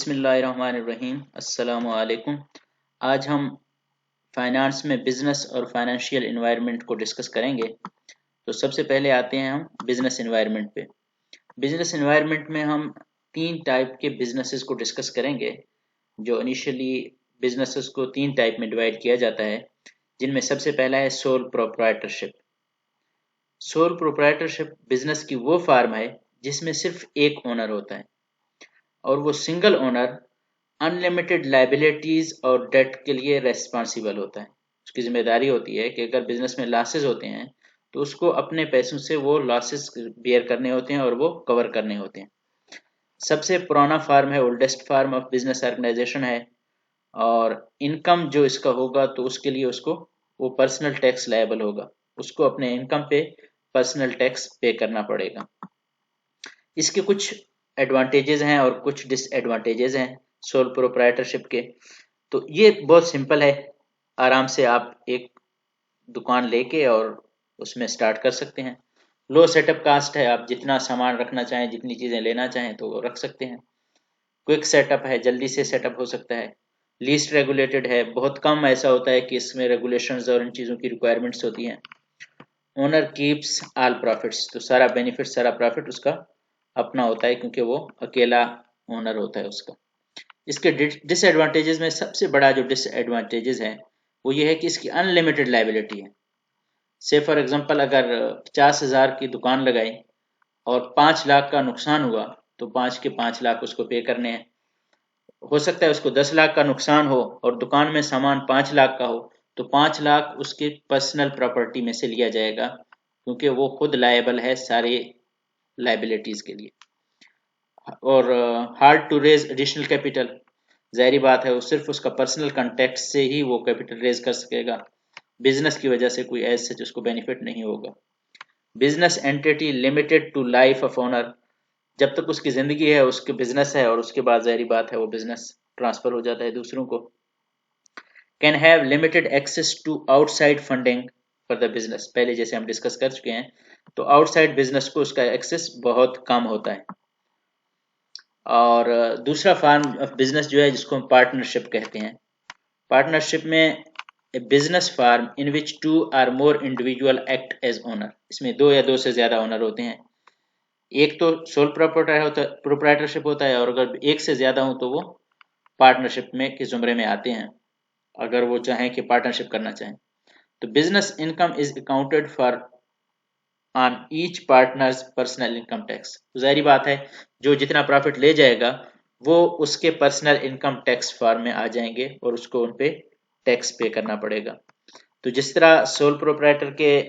बिस्मिल्लाहिर्रहमानिर्रहीम अस्सलामु अलैकुम। आज हम फाइनेंस में बिजनेस और फाइनेंशियल एनवायरनमेंट को डिस्कस करेंगे। तो सबसे पहले आते हैं हम बिजनेस एनवायरनमेंट पे। बिजनेस एनवायरनमेंट में हम तीन टाइप के बिजनेसेस को डिस्कस करेंगे। जो इनिशियली बिजनेसेस को तीन टाइप में डिवाइड किया जाता है, जिनमें सबसे पहला है soul proprietorship. Sole proprietorship business की वो फार्म है जिसमें सिर्फ एक ओनर होता है और वो सिंगल ओनर अनलिमिटेड लाइबिलिटीज और डेट के लिए रेस्पॉन्सिबल होता है। उसकी जिम्मेदारी होती है कि अगर बिजनेस में लॉसेस होते हैं तो उसको अपने पैसों से वो लॉसेस बेयर करने होते हैं और वो कवर करने होते हैं। सबसे पुराना फार्म है, oldest form of business organisation है, और इनकम जो इसका होगा तो उसके लिए उसको वो पर्सनल टैक्स लायबल होगा, उसको अपने इनकम पे पर्सनल टैक्स पे करना पड़ेगा। इसके कुछ एडवांटेजेस हैं और कुछ डिसएडवांटेजेस हैं सोल प्रोप्राइटरशिप के। तो ये बहुत सिंपल है, आराम से आप एक दुकान लेके और उसमें स्टार्ट कर सकते हैं। लो सेटअप कास्ट है, आप जितना सामान रखना चाहें, जितनी चीज़ें लेना चाहें तो वो रख सकते हैं। क्विक सेटअप है, जल्दी से सेटअप हो सकता है। लीस्ट रेगुलेटेड है, बहुत कम ऐसा होता है कि इसमें रेगुलेशंस और इन चीज़ों की रिक्वायरमेंट्स होती हैं। ओनर कीप्स ऑल प्रॉफिट्स, तो सारा बेनिफिट सारा प्रॉफिट उसका अपना होता है क्योंकि वो अकेला ओनर होता है उसका। इसके डिसएडवांटेजेस में सबसे बड़ा जो डिसएडवांटेजेस है वो ये है कि इसकी अनलिमिटेड लाइबिलिटी है। से फॉर एग्जांपल अगर 50,000 की दुकान लगाई और 5 लाख का नुकसान हुआ तो 5 के 5 लाख उसको पे करने हैं। हो सकता है उसको 10 लाख का नुकसान हो और दुकान में सामान 5 लाख का हो तो 5 लाख उसके पर्सनल प्रॉपर्टी में से लिया जाएगा क्योंकि वो खुद लायबल है सारे लाइबिलिटीज के लिए। और hard to raise additional capital, जाहिर बात है वो सिर्फ उसका पर्सनल कॉन्टेक्ट से ही वो कैपिटल रेज कर सकेगा, बिजनेस की वजह से कोई ऐसे उसको बेनिफिट नहीं होगा। Business entity limited to life of owner, जब तक उसकी जिंदगी है उसके बिजनेस है और उसके बाद जाहिर बात है वो बिजनेस ट्रांसफर हो जाता है दूसरों को। Can have limited access to outside funding for the business, पहले जैसे हम डिस्कस कर चुके हैं, तो आउटसाइड बिजनेस को उसका एक्सेस बहुत कम होता है। और दूसरा फार्म ऑफ बिजनेस जो है जिसको हम पार्टनरशिप कहते हैं। पार्टनरशिप में a business firm in which 2 or more individual act as owner, इसमें 2 या 2 से ज्यादा ओनर होते हैं। एक तो सोल प्रोप्राइटरशिप होता है और अगर एक से ज्यादा हो तो वो पार्टनरशिप में के जुमरे में आते हैं, अगर वो चाहें कि पार्टनरशिप करना चाहें। तो business income is accounted for on each partners personal income tax, जाहिर बात है जो जितना प्रॉफिट ले जाएगा वो उसके पर्सनल इनकम टैक्स फॉर्म में आ जाएंगे और उसको उन पे टैक्स पे करना पड़ेगा। तो जिस तरह सोल प्रोप्राइटर के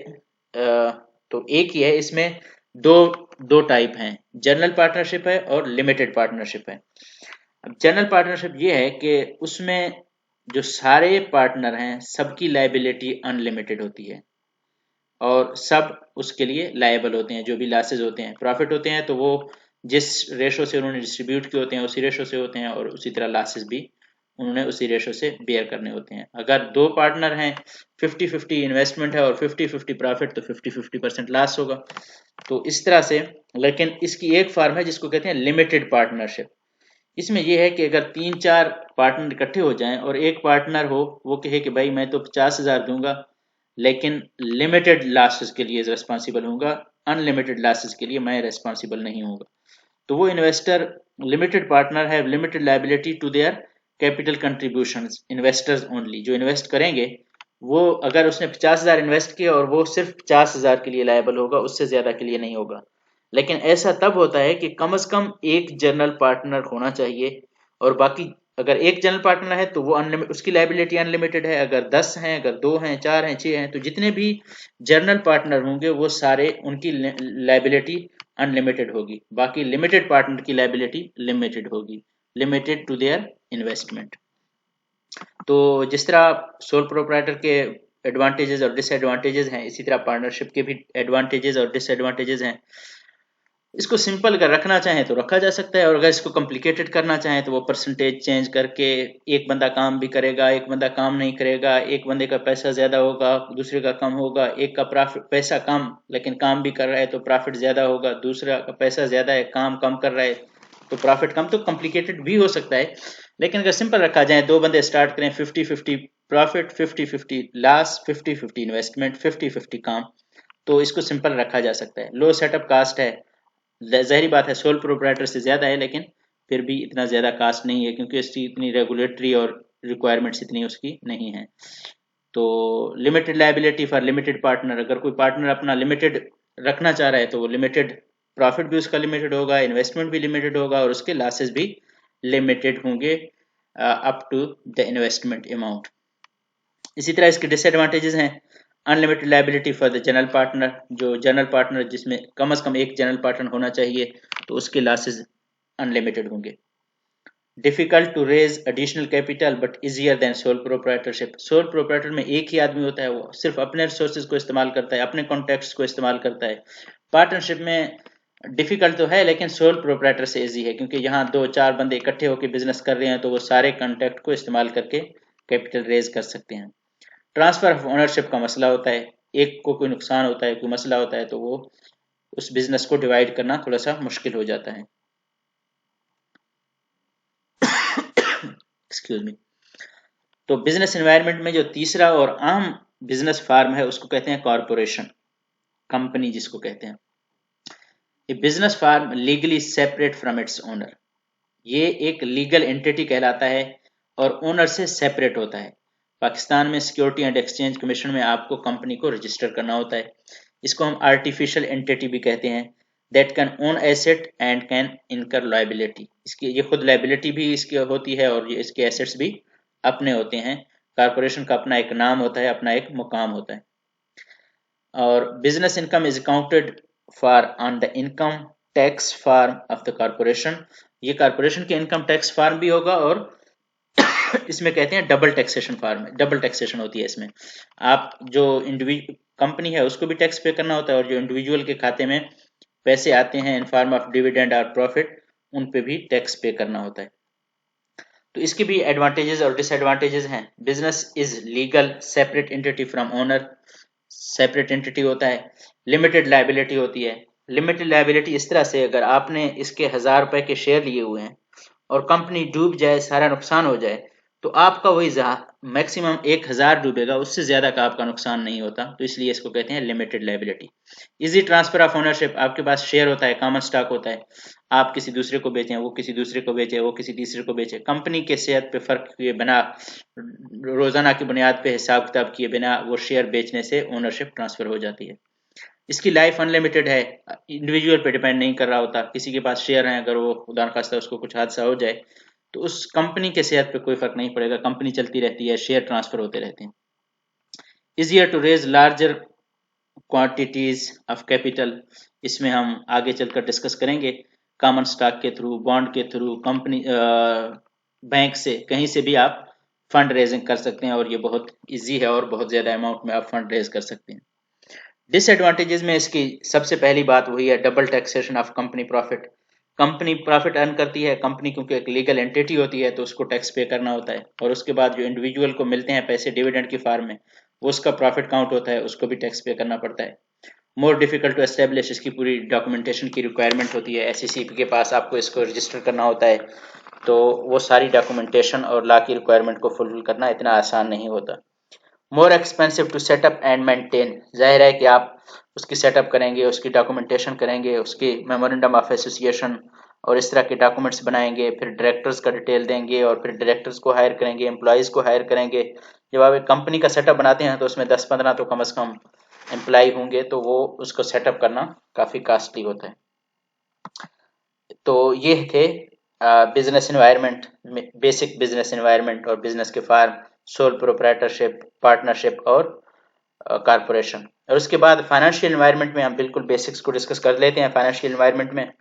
तो एक ही है, इसमें दो दो टाइप हैं, जनरल पार्टनरशिप है और लिमिटेड पार्टनरशिप है। अब जनरल पार्टनरशिप ये है कि उसमें जो सारे पार्टनर हैं सबकी लाइबिलिटी अनलिमिटेड होती है और सब उसके लिए लायबल होते हैं। जो भी लॉसेज होते हैं, प्रॉफिट होते हैं तो वो जिस रेशो से उन्होंने डिस्ट्रीब्यूट किए होते हैं उसी रेशो से होते हैं और उसी तरह लॉसेज भी उन्होंने उसी रेशो से बेयर करने होते हैं। अगर दो पार्टनर हैं, 50-50 इन्वेस्टमेंट है और 50-50 प्रॉफिट, तो 50-50% लॉस होगा। तो इस तरह से, लेकिन इसकी एक फार्म है जिसको कहते हैं लिमिटेड पार्टनरशिप। इसमें यह है कि अगर 3-4 पार्टनर इकट्ठे हो जाएं और एक पार्टनर हो वो कहे कि भाई मैं तो 50,000 दूंगा लेकिन लिमिटेड लॉसेस के लिए रिस्पॉन्सिबल होऊंगा, अनलिमिटेड लॉसेस के लिए मैं रिस्पॉन्सिबल नहीं होऊंगा, तो वो इन्वेस्टर लिमिटेड पार्टनर है limited liability to their capital contributions investors only. जो इन्वेस्ट करेंगे वो, अगर उसने 50,000 इन्वेस्ट किया और वो सिर्फ 50,000 के लिए लायबल होगा, उससे ज्यादा के लिए नहीं होगा। लेकिन ऐसा तब होता है कि कम से कम एक जनरल पार्टनर होना चाहिए और बाकी, अगर एक जनरल पार्टनर है तो वो अनलिमिटेड, उसकी लाइबिलिटी अनलिमिटेड है। अगर 10 हैं, अगर 2 हैं, 4 हैं, 6 हैं, तो जितने भी जनरल पार्टनर होंगे वो सारे उनकी लाइबिलिटी अनलिमिटेड होगी। बाकी लिमिटेड पार्टनर की लाइबिलिटी लिमिटेड होगी, लिमिटेड टू देयर इन्वेस्टमेंट। तो जिस तरह सोल प्रोप्राइटर के एडवांटेजेस और डिसएडवांटेजेस हैं, इसी तरह पार्टनरशिप के भी एडवांटेजेस और डिसएडवांटेजेस हैं। इसको सिंपल अगर रखना चाहें तो रखा जा सकता है और अगर इसको कॉम्प्लिकेटेड करना चाहें तो वो परसेंटेज चेंज करके एक बंदा काम भी करेगा, एक बंदा काम नहीं करेगा, एक बंदे का पैसा ज्यादा होगा, दूसरे का कम होगा, एक का प्रॉफिट पैसा कम लेकिन काम भी कर रहा है तो प्रॉफिट ज्यादा होगा, दूसरा का पैसा ज्यादा है काम कम कर रहा है तो प्रॉफिट कम, तो कॉम्प्लिकेटेड भी हो सकता है, लेकिन अगर सिंपल रखा जाए, दो बंदे स्टार्ट करें, 50-50 प्रॉफिट, 50-50 लॉस, 50-50 इन्वेस्टमेंट, 50-50 काम, तो इसको सिंपल रखा जा सकता है। लो सेटअप कास्ट है, जाहिर बात है सोल प्रोप्राइटर से ज़्यादा है, लेकिन फिर भी इतना ज़्यादा कास्ट नहीं है, क्योंकि इसकी इतनी रेगुलेटरी और रिक्वायरमेंट्स इतनी उसकी नहीं है। तो limited liability for limited partner, अगर कोई पार्टनर अपना लिमिटेड रखना चाह रहा है तो वो लिमिटेड, प्रॉफिट भी उसका लिमिटेड होगा, इन्वेस्टमेंट भी लिमिटेड होगा, और उसके लॉसेस भी लिमिटेड होंगे up to the investment amount. इसी तरह इसके डिसएडवांटेजेस हैं, unlimited liability for the general partner, जो जनरल पार्टनर जिसमें कम से कम एक जनरल पार्टनर होना चाहिए, तो उसके लॉसेस अनलिमिटेड होंगे। Difficult to raise additional capital but easier than sole proprietorship, sole proprietor में एक ही आदमी होता है, वो सिर्फ अपने रिसोर्सेज को इस्तेमाल करता है, अपने कॉन्टैक्ट्स को इस्तेमाल करता है। पार्टनरशिप में डिफिकल्ट तो है, लेकिन सोल प्रोप्राइटर से इजी है, क्योंकि यहाँ 2-4 बंदे इकट्ठे होकर बिजनेस कर रहे हैं, तो वो सारे कॉन्टैक्ट को इस्तेमाल करके कैपिटल रेज कर सकते हैं। ट्रांसफर ऑफ ओनरशिप का मसला होता है, एक को कोई नुकसान होता है, कोई मसला होता है, तो वो उस बिजनेस को डिवाइड करना थोड़ा सा मुश्किल हो जाता है। Excuse me. तो बिजनेस एनवायरनमेंट में जो तीसरा और आम बिजनेस फार्म है उसको कहते हैं कॉरपोरेशन, कंपनी जिसको कहते हैं। A business firm legally separate from its owner, ये एक लीगल एंटिटी कहलाता है और ओनर से सेपरेट होता है। पाकिस्तान में सिक्योरिटी एंड एक्सचेंज कमीशन में आपको कंपनी को रजिस्टर करना होता है। इसको हम आर्टिफिशियल एंटिटी भी कहते हैं, that can own asset and can इनकर लायबिलिटी, इसकी ये खुद लायबिलिटी भी इसकी होती है और ये इसके एसेट्स भी अपने होते हैं। कारपोरेशन का अपना एक नाम होता है, अपना एक मुकाम होता है। और business income is accounted for on the income tax form of the corporation, ये कारपोरेशन के इनकम टैक्स फार्म भी होगा, और इसमें कहते हैं double taxation form, double taxation होती है इसमें। आप जो इंडिविजुअल कंपनी है उसको भी टैक्स पे करना होता है, और जो इंडिविजुअल के खाते में पैसे आते हैं इन फॉर्म ऑफ डिविडेंड और प्रॉफिट, उन पे भी टैक्स पे करना होता है। तो इसके भी एडवांटेजेस और डिसएडवांटेजेस हैं। Business is legal separate entity from owner, separate entity होता है। लिमिटेड लायबिलिटी होती है, लिमिटेड लायबिलिटी इस तरह से, अगर आपने इसके 1000 रुपए के शेयर लिए हुए हैं और कंपनी डूब जाए, सारा नुकसान हो जाए, तो आपका वही मैक्सिमम 1000 डूबेगा, उससे ज्यादा का आपका नुकसान नहीं होता, तो इसलिए इसको कहते हैं limited liability. Easy transfer of ownership, आपके पास शेयर होता है, कॉमन स्टॉक होता है, आप किसी दूसरे को बेचें, वो किसी दूसरे को बेचे, वो किसी तीसरे को बेचे, कंपनी के सेहत पे फर्क किए बिना, रोजाना की बुनियाद पे हिसाब किताब किए बिना वो शेयर बेचने से ओनरशिप ट्रांसफर हो जाती है। इसकी लाइफ अनलिमिटेड है, इंडिविजुअल पे डिपेंड नहीं कर रहा होता। किसी के पास शेयर हैं, अगर वो खुदा न खास्ता उसको कुछ हादसा हो जाए, तो उस कंपनी के सेहत पे कोई फर्क नहीं पड़ेगा, कंपनी चलती रहती है, शेयर ट्रांसफर होते रहते हैं। Easier to raise larger quantities of capital, इसमें हम आगे चलकर डिस्कस करेंगे। कॉमन स्टॉक के थ्रू, बॉन्ड के थ्रू, कंपनी बैंक से, कहीं से भी आप फंड रेजिंग कर सकते हैं, और ये बहुत इजी है और बहुत ज्यादा अमाउंट में आप फंड रेज कर सकते हैं। डिसएडवांटेजेस में इसकी सबसे पहली बात वही है, double taxation of company profit. Company profit earn करती है, कंपनी क्योंकि एक लीगल एंटिटी होती है, तो उसको टैक्स पे करना होता है, और उसके बाद जो इंडिविजुअल को मिलते हैं पैसे डिविडेंड की फॉर्म में, वो उसका प्रॉफिट काउंट होता है, उसको भी टैक्स पे करना पड़ता है। मोर डिफिकल्ट टू एस्टेब्लिश, इसकी पूरी डॉक्यूमेंटेशन की रिक्वायरमेंट होती है, SEC के पास आपको इसको रजिस्टर करना होता है, तो वो सारी डॉक्यूमेंटेशन और लॉ की रिक्वायरमेंट को फुलफिल करना इतना आसान नहीं होता। More expensive to set up and maintain, जाहिर है कि आप उसकी सेटअप करेंगे, उसकी डॉक्यूमेंटेशन करेंगे, उसकी मेमोरेंडम ऑफ एसोसिएशन और इस तरह के डॉक्यूमेंट्स बनाएंगे, फिर डायरेक्टर्स का डिटेल देंगे, और फिर डायरेक्टर्स को हायर करेंगे, एम्प्लॉयज़ को हायर करेंगे। जब आप एक कंपनी का सेटअप बनाते हैं तो उसमें 10-15 तो कम से कम एम्प्लॉय होंगे, तो वो उसको सेटअप करना काफ़ी कॉस्टली होता है। तो ये थे business environment, basic business environment और बिजनेस के फार्म, सोल प्रोप्राइटरशिप, पार्टनरशिप और कारपोरेशन। और उसके बाद फाइनेंशियल एनवायरनमेंट में हम बिल्कुल बेसिक्स को डिस्कस कर लेते हैं। फाइनेंशियल एनवायरनमेंट में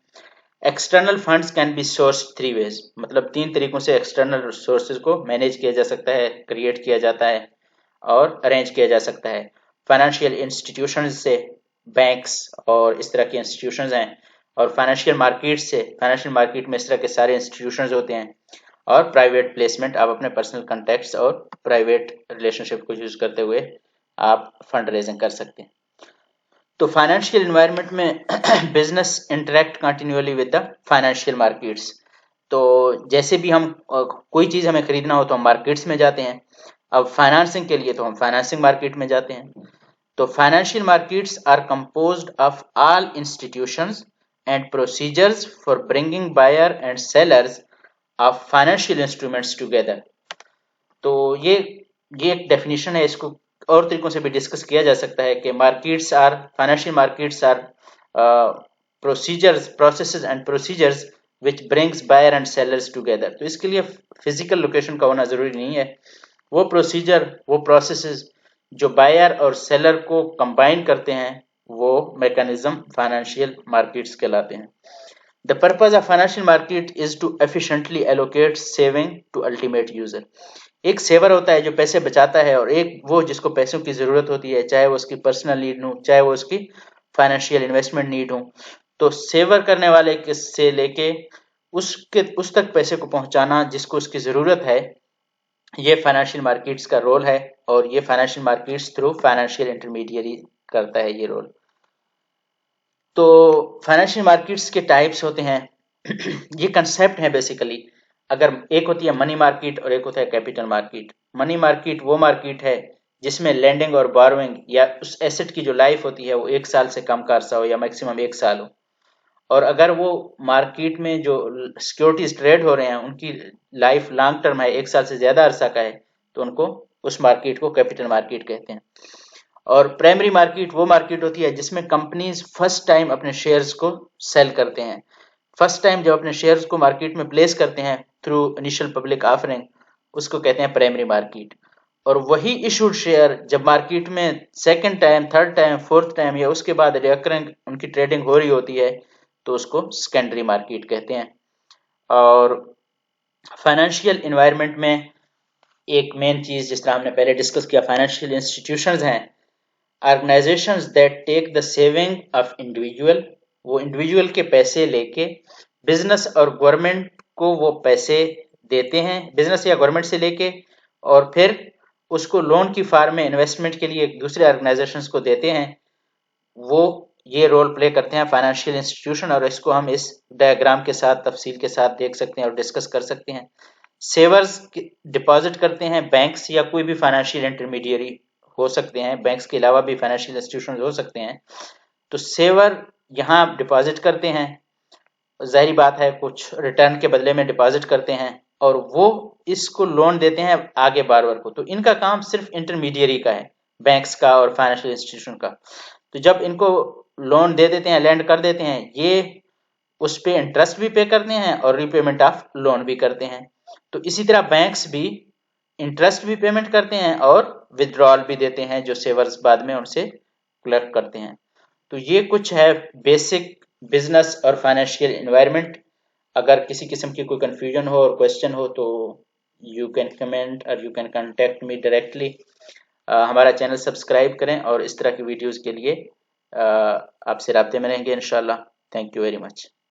external funds can be source 3 ways, मतलब 3 तरीकों से एक्सटर्नल सोर्सेज को मैनेज किया जा सकता है, क्रिएट किया जाता है और अरेंज किया जा सकता है। फाइनेंशियल इंस्टीट्यूशन से, बैंक्स और इस तरह के इंस्टीट्यूशन हैं, और फाइनेंशियल मार्केट से, फाइनेंशियल मार्केट में इस तरह के सारे इंस्टीट्यूशन होते हैं, और प्राइवेट प्लेसमेंट, आप अपने पर्सनल कॉन्टैक्ट्स और प्राइवेट रिलेशनशिप को यूज करते हुए आप फंड रेजिंग कर सकते हैं। तो फाइनेंशियल एनवायरनमेंट में business interact continually with the financial markets, तो जैसे भी हम कोई चीज़ हमें खरीदना हो तो हम मार्केट्स में जाते हैं। अब फाइनेंसिंग के लिए तो हम फाइनेंसिंग मार्केट में जाते हैं। तो financial markets are composed of all institutions and procedures for bringing buyer and sellers of financial instruments together. तो ये एक डेफिनेशन है, इसको और तरीकों से भी डिस्कस किया जा सकता है कि markets are financial markets are processes and procedures which brings buyer and sellers together. तो इसके लिए फिजिकल लोकेशन का होना जरूरी नहीं है, वो प्रोसीजर वो प्रोसेसेस जो बायर और सेलर को कंबाइन करते हैं वो मैकेनिज्म फाइनेंशियल मार्केट्स कहलाते हैं। The purpose of financial market is to efficiently allocate saving to ultimate user. एक सेवर होता है जो पैसे बचाता है, और एक वो जिसको पैसों की जरूरत होती है, चाहे वो उसकी पर्सनल नीड हो चाहे वो उसकी फाइनेंशियल इन्वेस्टमेंट नीड हो। तो सेवर करने वाले से लेके उस तक पैसे को पहुंचाना जिसको उसकी जरूरत है, ये फाइनेंशियल मार्केट्स का रोल है। और ये financial markets through financial intermediary करता है ये रोल। तो फाइनेंशियल मार्केट्स के टाइप्स होते हैं ये कंसेप्ट है बेसिकली। अगर एक होती है मनी मार्केट और एक होता है कैपिटल मार्केट। मनी मार्केट वो मार्केट है जिसमें लेंडिंग और बोरोइंग या उस एसेट की जो लाइफ होती है वो 1 साल से कम का अरसा हो या मैक्सिमम 1 साल हो। और अगर वो मार्केट में जो सिक्योरिटीज ट्रेड हो रहे हैं उनकी लाइफ लॉन्ग टर्म है, 1 साल से ज्यादा अरसा का है, तो उनको उस मार्केट को कैपिटल मार्केट कहते हैं। और प्राइमरी मार्केट वो मार्केट होती है जिसमें कंपनीज फर्स्ट टाइम अपने शेयर्स को सेल करते हैं। फर्स्ट टाइम जब अपने शेयर्स को मार्केट में प्लेस करते हैं थ्रू इनिशियल पब्लिक ऑफरिंग, उसको कहते हैं प्राइमरी मार्केट। और वही इशूड शेयर जब मार्केट में second time, third time, fourth time या उसके बाद रिकरिंग उनकी ट्रेडिंग हो रही होती है, तो उसको सेकेंडरी मार्केट कहते हैं। और फाइनेंशियल इन्वायरमेंट में एक मेन चीज जिस तरह हमने पहले डिस्कस किया, फाइनेंशियल इंस्टीट्यूशंस हैं organisations that take the saving of individual, वो इंडिविजुअल के पैसे लेके बिजनेस और गवर्नमेंट को वो पैसे देते हैं, बिजनेस या गवर्नमेंट से लेके, और फिर उसको लोन की फॉर्म में इन्वेस्टमेंट के लिए दूसरे ऑर्गेनाइजेशंस को देते हैं। वो ये रोल प्ले करते हैं फाइनेंशियल इंस्टीट्यूशन, और इसको हम इस डायग्राम के साथ तफसील के साथ देख सकते हैं और डिस्कस कर सकते हैं। सेवर्स डिपॉजिट करते हैं बैंक्स या कोई भी फाइनेंशियल इंटरमीडियरी हो सकते हैं, बैंक्स के अलावा भी फाइनेंशियल इंस्टीट्यूशन हो सकते हैं। तो सेवर यहाँ डिपॉजिट करते हैं, जाहिर बात है कुछ रिटर्न के बदले में डिपॉजिट करते हैं, और वो इसको लोन देते हैं आगे बारवर को। तो इनका काम सिर्फ इंटरमीडियरी का है, बैंक्स का और फाइनेंशियल इंस्टीट्यूशन का। तो जब इनको लोन दे देते हैं, लैंड कर देते हैं, ये उस पे इंटरेस्ट भी पे करते हैं और रीपेमेंट ऑफ लोन भी करते हैं। तो इसी तरह बैंक्स भी इंटरेस्ट भी पेमेंट करते हैं और विथड्रॉल भी देते हैं जो सेवर्स बाद में उनसे कलेक्ट करते हैं। तो ये कुछ है बेसिक बिजनेस और फाइनेंशियल एनवायरनमेंट। अगर किसी किस्म की कोई कंफ्यूजन हो और क्वेश्चन हो तो यू कैन कमेंट और you can contact me directly. हमारा चैनल सब्सक्राइब करें और इस तरह की वीडियोस के लिए आपसे राब्ते में रहेंगे इंशाल्लाह। Thank you very much.